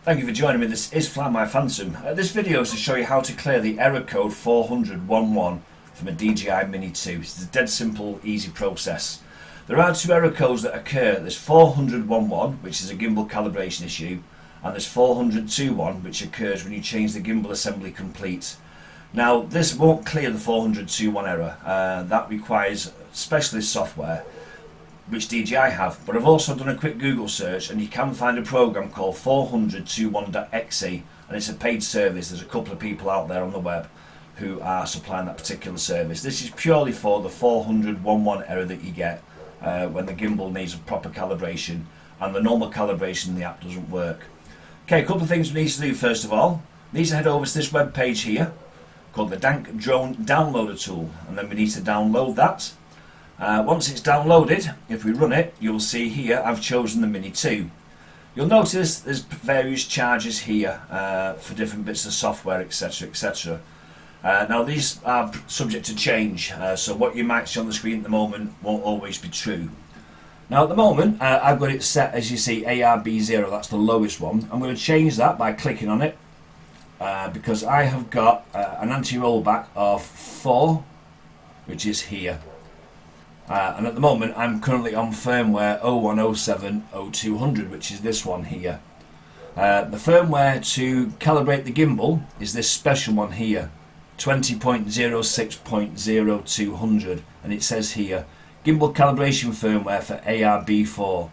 Thank you for joining me. This is Fly My Phantom. This video is to show you how to clear the error code 40011 from a DJI Mini 2. It's a dead simple, easy process. There are two error codes that occur. There's 40011, which is a gimbal calibration issue, and there's 40021, which occurs when you change the gimbal assembly complete. Now, this won't clear the 40021 error. That requires specialist software, which DJI have, but I've also done a quick Google search and you can find a program called 40021.exe, and it's a paid service. There's a couple of people out there on the web who are supplying that particular service. This is purely for the 40011 error that you get when the gimbal needs a proper calibration and the normal calibration in the app doesn't work. Okay, a couple of things we need to do. First of all, we need to head over to this web page here called the Drone Downloader tool, and then we need to download that. Once it's downloaded, if we run it, you'll see here I've chosen the Mini 2. You'll notice there's various charges here for different bits of software, etc, etc. Now these are subject to change, so what you might see on the screen at the moment won't always be true. Now at the moment I've got it set, as you see, ARB0, that's the lowest one. I'm going to change that by clicking on it because I have got an anti-rollback of 4, which is here. And at the moment I'm currently on firmware 01070200, which is this one here. The firmware to calibrate the gimbal is this special one here, 20.06.0200, and it says here gimbal calibration firmware for ARB4.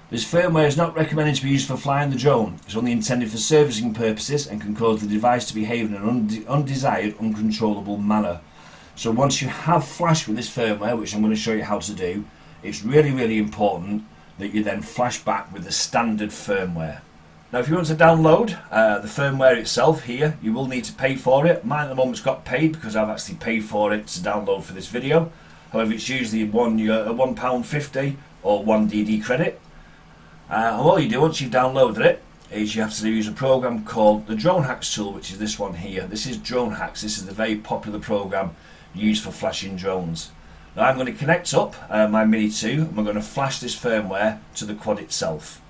This firmware is not recommended to be used for flying the drone. It's only intended for servicing purposes and can cause the device to behave in an undesired, uncontrollable manner. So once you have flashed with this firmware, which I'm going to show you how to do, it's really important that you then flash back with the standard firmware. Now if you want to download the firmware itself here, you will need to pay for it. Mine at the moment's got paid because I've actually paid for it to download for this video. However, it's usually £1.50 or 1 DD credit. And all you do once you've downloaded it is you have to use a program called the Drone Hacks tool, which is this one here. This is Drone Hacks. This is a very popular program used for flashing drones. Now I'm going to connect up my Mini 2 and we're going to flash this firmware to the quad itself.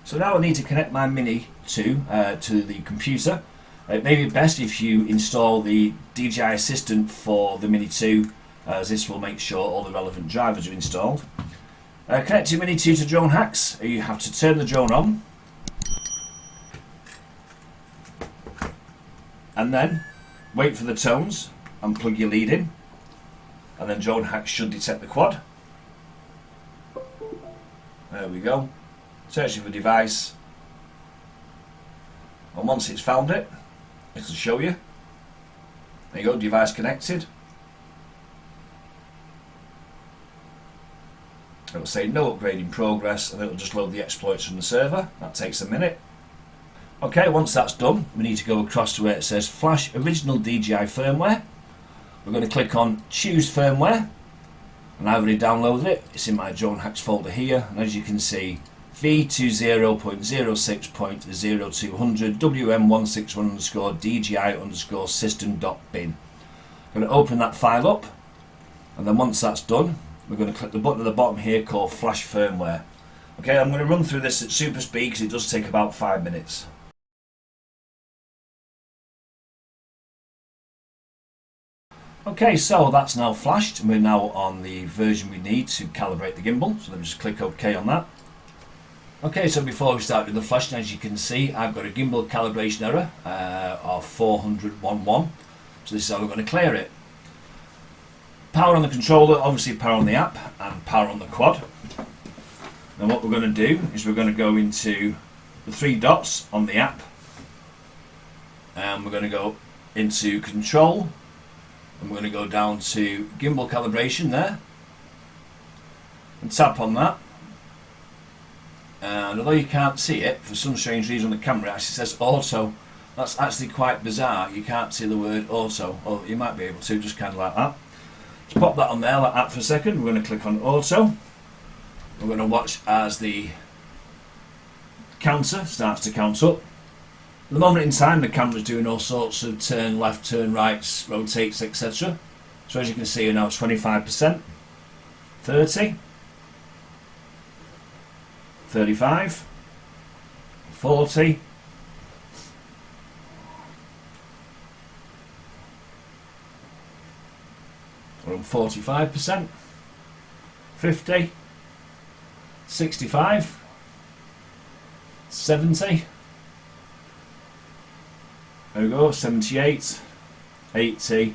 So now I need to connect my Mini 2 to the computer. It may be best if you install the DJI Assistant for the Mini 2, as this will make sure all the relevant drivers are installed. Connect your Mini 2 to Drone Hacks. You have to turn the drone on and then wait for the tones and plug your lead in, and then Drone Hacks should detect the quad. There we go. Searching for device, and once it's found it, it'll show you. There you go, device connected. It'll say no upgrade in progress, and it'll just load the exploits from the server. That takes a minute. Okay, once that's done, we need to go across to where it says Flash Original DJI Firmware. We're going to click on Choose Firmware, and I've already downloaded it. It's in my Drone Hacks folder here, and as you can see, V20.06.0200 WM161_DJI_system.bin. I'm going to open that file up, and then once that's done, we're going to click the button at the bottom here called Flash Firmware. Okay, I'm going to run through this at super speed because it does take about 5 minutes. Okay, so that's now flashed, and we're now on the version we need to calibrate the gimbal, so let me just click OK on that. Okay, so before we start with the flashing, as you can see, I've got a gimbal calibration error of 40011, so this is how we're going to clear it. Power on the controller, obviously power on the app, and power on the quad. And what we're going to do is we're going to go into the 3 dots on the app, and we're going to go into control, and we're going to go down to gimbal calibration there and tap on that. And although you can't see it, for some strange reason on the camera it actually says auto. That's actually quite bizarre. You can't see the word auto, or you might be able to, just kind of like that. Let's pop that on there like that for a second. We're going to click on auto. We're going to watch as the counter starts to count up. At the moment in time, the camera's doing all sorts of turn left, turn rights, rotates, etc. So as you can see now, it's 25%, 30, 35, 40, 45%, 50, 65, 70, there we go, 78, 80,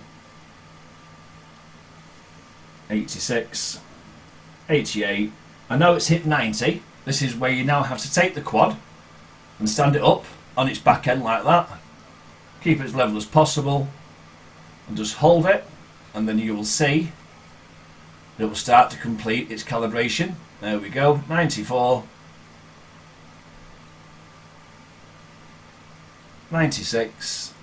86, 88, and now it's hit 90. This is where you now have to take the quad and stand it up on its back end like that, keep it as level as possible, and just hold it, and then you will see it will start to complete its calibration. There we go, 94, 96,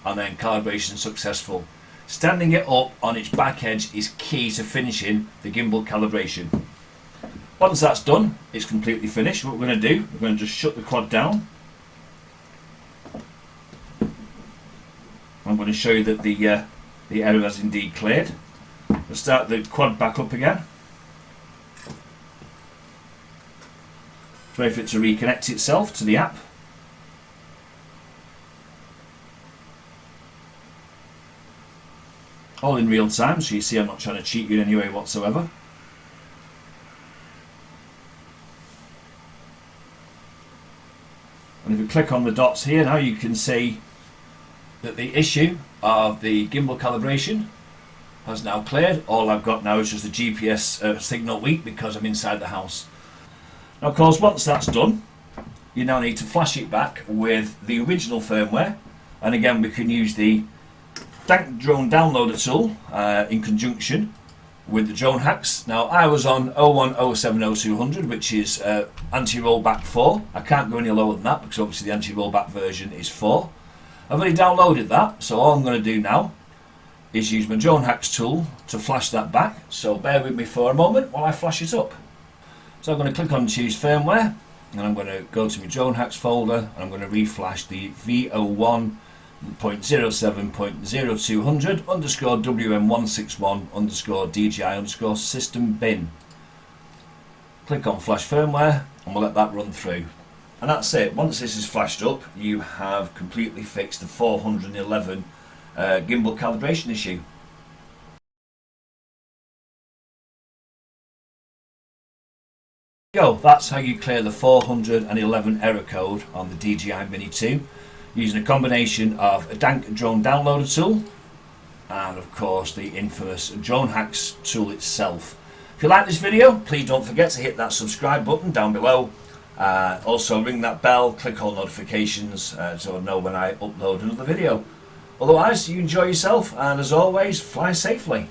and then calibration successful. Standing it up on its back edge is key to finishing the gimbal calibration. Once that's done, it's completely finished. What we're going to do, we're going to just shut the quad down. I'm going to show you that the error has indeed cleared. We'll start the quad back up again. Wait for it to reconnect itself to the app. All in real time, so you see I'm not trying to cheat you in any way whatsoever. And if we click on the dots here now, you can see that the issue of the gimbal calibration has now cleared. All I've got now is just a GPS signal weak because I'm inside the house. Now of course, once that's done, you now need to flash it back with the original firmware, and again we can use the Drone Downloader tool in conjunction with the Drone Hacks. Now I was on 01070200, which is anti-rollback 4. I can't go any lower than that because obviously the anti-rollback version is 4. I've already downloaded that, so all I'm going to do now is use my Drone Hacks tool to flash that back. So bear with me for a moment while I flash it up. So I'm going to click on choose firmware, and I'm going to go to my Drone Hacks folder, and I'm going to reflash the V01.07.0200 underscore WM161 underscore DJI underscore system bin. Click on flash firmware, and we'll let that run through. And that's it. Once this is flashed up, you have completely fixed the 411 gimbal calibration issue. That's how you clear the 411 error code on the DJI Mini 2 using a combination of a Drone Downloader tool and of course the infamous Drone Hacks tool itself. If you like this video, please don't forget to hit that subscribe button down below. Also ring that bell, click all notifications so I know when I upload another video. Otherwise, you enjoy yourself, and as always, fly safely.